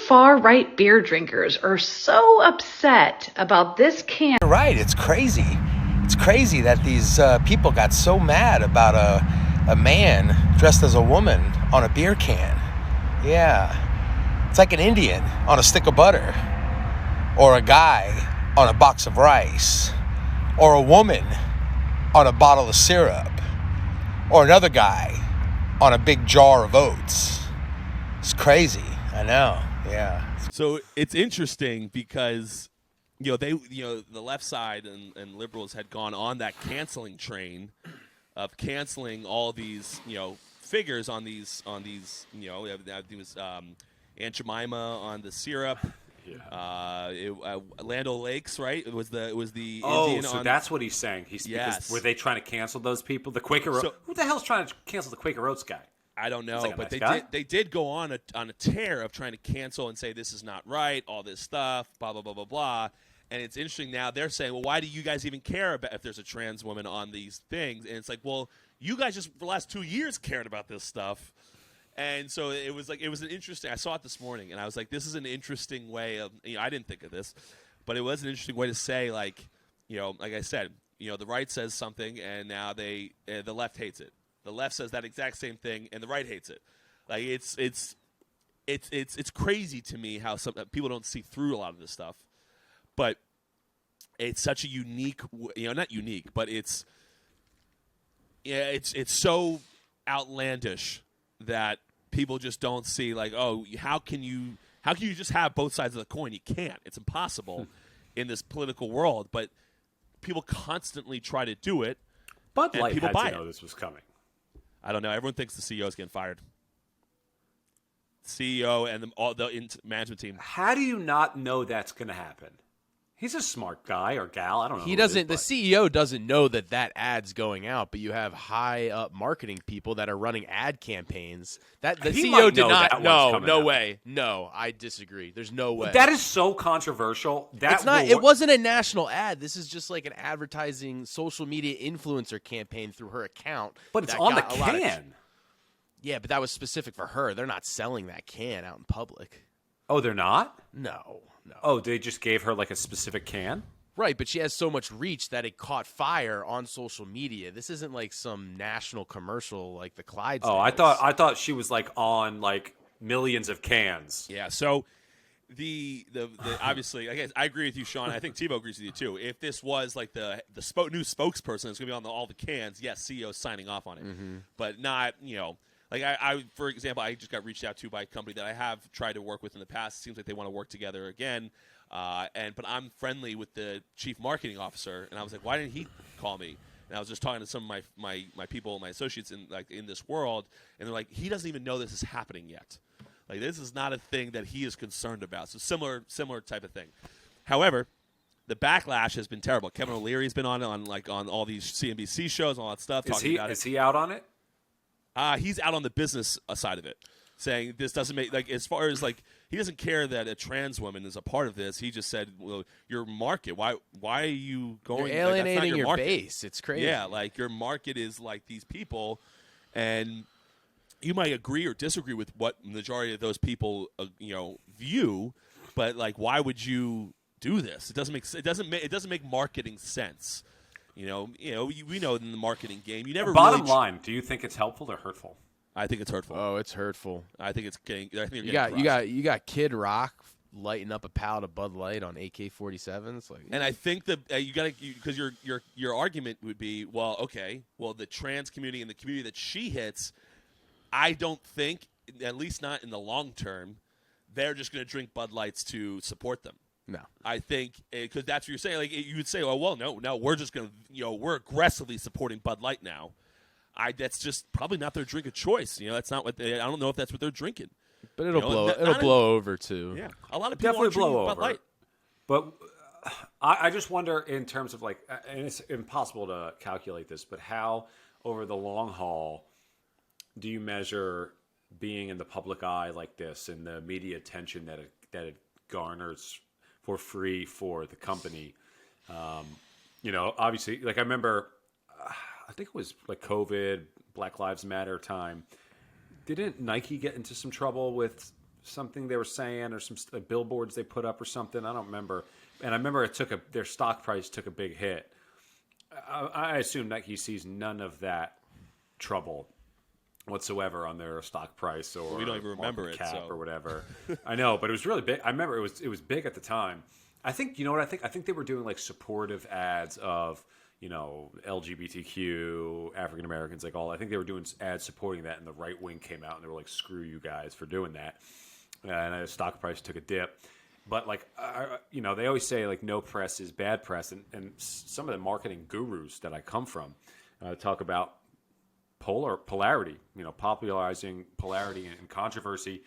far-right beer drinkers are so upset about this can. You're right. It's crazy. It's crazy that these people got so mad about a man dressed as a woman on a beer can. Yeah. It's like an Indian on a stick of butter. Or a guy on a box of rice. Or a woman on a bottle of syrup. Or another guy on a big jar of oats. It's crazy. I know. Yeah. So it's interesting because, the left side and liberals had gone on that canceling train of canceling all these, figures on these, it was Aunt Jemima on the syrup. Yeah. Land O'Lakes, right? It was the Indian so on... that's what he's saying. Yes. Were they trying to cancel those people? The Quaker Oats. Who the hell's trying to cancel the Quaker Oats guy? I don't know, like but nice they did go on a tear of trying to cancel and say this is not right, all this stuff, blah blah blah blah blah. And it's interesting now they're saying, well, why do you guys even care about if there's a trans woman on these things? And it's like, well, you guys just for the last 2 years cared about this stuff. And so it was an interesting. I saw it this morning, and I was like, this is an interesting way of. I didn't think of this, but it was an interesting way to say, like I said, the right says something, and now the left hates it. The left says that exact same thing, and the right hates it. Like it's crazy to me how some people don't see through a lot of this stuff. But it's such a unique, not unique, but it's so outlandish that people just don't see. Like, oh, how can you just have both sides of the coin? You can't. It's impossible in this political world. But people constantly try to do it. Bud Light people had buy to know it. this was coming. I don't know. Everyone thinks the CEO is getting fired. CEO and all the management team. How do you not know that's going to happen? He's a smart guy or gal. I don't know. He doesn't. The CEO doesn't know that ad's going out, but you have high up marketing people that are running ad campaigns. That the CEO did not. No way. No, I disagree. There's no way. That is so controversial. It's not. It wasn't a national ad. This is just like an advertising social media influencer campaign through her account. But it's on the can. Yeah, but that was specific for her. They're not selling that can out in public. Oh, they're not? No. Oh, they just gave her like a specific can? Right, but she has so much reach that it caught fire on social media. This isn't like some national commercial like the Clydesdales. Oh, I thought she was like on like millions of cans. Yeah, so the obviously, I guess I agree with you, Sean. I think TiVo agrees with you too. If this was like the new spokesperson that's going to be on all the cans, yes, CEO signing off on it, but not Like I, for example, I just got reached out to by a company that I have tried to work with in the past. It seems like they want to work together again, but I'm friendly with the chief marketing officer, and I was like, why didn't he call me? And I was just talking to some of my people, my associates in this world, and they're like, he doesn't even know this is happening yet. Like this is not a thing that he is concerned about. So similar type of thing. However, the backlash has been terrible. Kevin O'Leary's been on all these CNBC shows and all that stuff. Is he out on it? He's out on the business side of it, saying this doesn't make as far as he doesn't care that a trans woman is a part of this. He just said, "Well, your market. Why are you going? You're alienating your base. It's crazy. Yeah, your market is like these people, and you might agree or disagree with what the majority of those people view, but why would you do this? It doesn't make marketing sense." We know in the marketing game, you never. Bottom line, do you think it's helpful or hurtful? I think it's hurtful. Oh, it's hurtful. I think it's getting. I think you got Kid Rock lighting up a pallet of Bud Light on AK-47s. And I think that you got to because your argument would be the trans community and the community that she hits, I don't think, at least not in the long term, they're just going to drink Bud Lights to support them. No, I think because that's what you're saying. You would say, no, we're just going to, we're aggressively supporting Bud Light now. That's just probably not their drink of choice. That's not what I don't know if that's what they're drinking. But it'll blow over too. Yeah, a lot of people definitely blow over. Bud Light. But I just wonder in terms of and it's impossible to calculate this, but how over the long haul do you measure being in the public eye like this and the media attention that it garners for free for the company? Obviously, I remember, I think it was COVID, Black Lives Matter time. Didn't Nike get into some trouble with something they were saying, or some billboards they put up or something. I don't remember. And I remember their stock price took a big hit. I assume Nike sees none of that trouble whatsoever on their stock price or we don't even remember cap so. or whatever. I know, but it was really big. I remember it was big at the time. I think, you know what I think? I think they were doing like supportive ads of, you know, LGBTQ, African Americans, like all. I think they were doing ads supporting that, and the right wing came out and they were like, "Screw you guys for doing that," and the stock price took a dip. But like, you know, they always say like no press is bad press, and some of the marketing gurus that I come from talk about polarity, you know, popularizing polarity and controversy.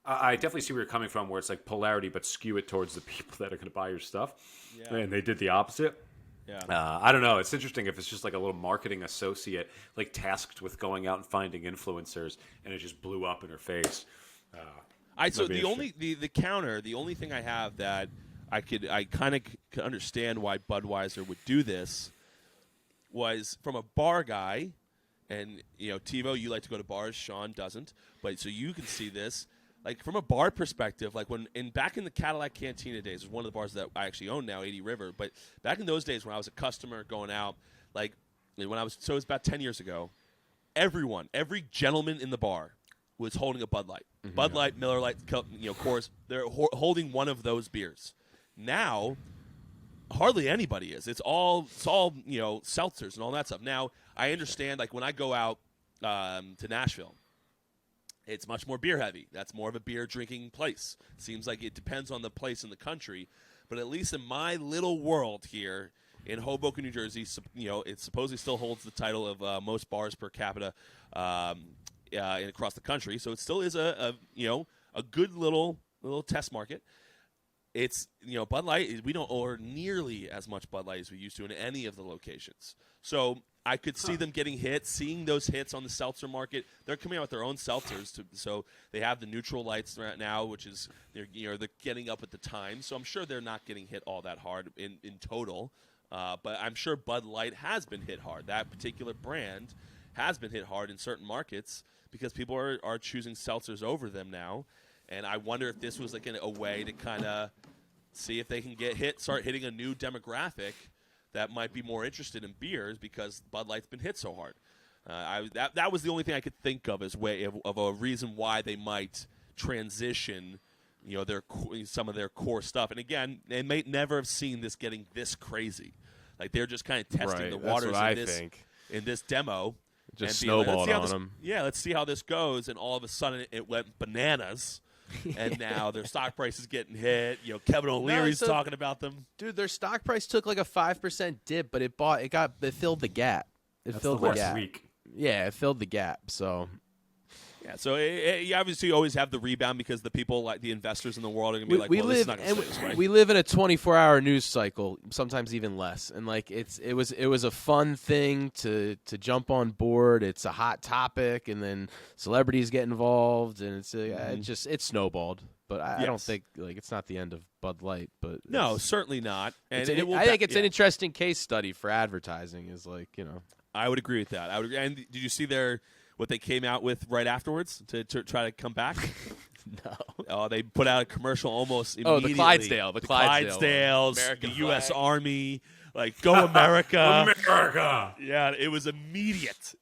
I definitely see where you're coming from, where it's like polarity, but skew it towards the people that are going to buy your stuff. Yeah. And they did the opposite. Yeah. I don't know. It's interesting if it's just like a little marketing associate, like tasked with going out and finding influencers, and it just blew up in her face. So the only thing I have that I kind of could understand why Budweiser would do this was from a bar guy, and you know, TiVo, you like to go to bars, Sean doesn't, but so you can see this. Like from a bar perspective, like back in the Cadillac Cantina days, was one of the bars that I actually own now, 80 River. But back in those days when I was a customer going out, like it was about 10 years ago, every gentleman in the bar was holding a Bud Light, Bud Light, Miller Lite, you know, Coors. They're holding one of those beers. Now, hardly anybody is. It's all you know, seltzers and all that stuff. Now I understand, like when I go out to Nashville. It's much more beer heavy. That's more of a beer drinking place. Seems like it depends on the place in the country, but at least in my little world here in Hoboken, New Jersey, you know, it supposedly still holds the title of most bars per capita across the country. So it still is a good little test market. It's, you know, Bud Light, we don't order nearly as much Bud Light as we used to in any of the locations. So I could see them getting hits, seeing those hits on the seltzer market. They're coming out with their own seltzers, so they have the neutral lights right now, which is they're getting up at the time. So I'm sure they're not getting hit all that hard in total, but I'm sure Bud Light has been hit hard. That particular brand has been hit hard in certain markets because people are choosing seltzers over them now. And I wonder if this was like a way to kind of see if they can start hitting a new demographic that might be more interested in beers because Bud Light's been hit so hard. That was the only thing I could think of as way of a reason why they might transition, you know, some of their core stuff. And again, they may never have seen this getting this crazy. Like they're just kind of testing the waters in this demo. Just snowballed on them. Yeah, let's see how this goes. And all of a sudden, it went bananas. And now their stock price is getting hit. You know, Kevin O'Leary's talking about them. Dude, their stock price took like a 5% dip, but it filled the gap. It filled the gap. Yeah, it filled the gap. So yeah, so you obviously always have the rebound because the people, like the investors in the world, are going to be like, well, this is not going to stay this way. We live in a 24-hour news cycle, sometimes even less. And like it was a fun thing to jump on board. It's a hot topic, and then celebrities get involved, and it snowballed. But I don't think like it's not the end of Bud Light. But no, certainly not. And I think it's an interesting case study for advertising. Is like, you know, I would agree with that. And did you see what they came out with right afterwards to try to come back? No. Oh, they put out a commercial almost immediately. The Clydesdale. The Clydesdales, the U.S. Army, like, go America. America! Yeah, it was immediate.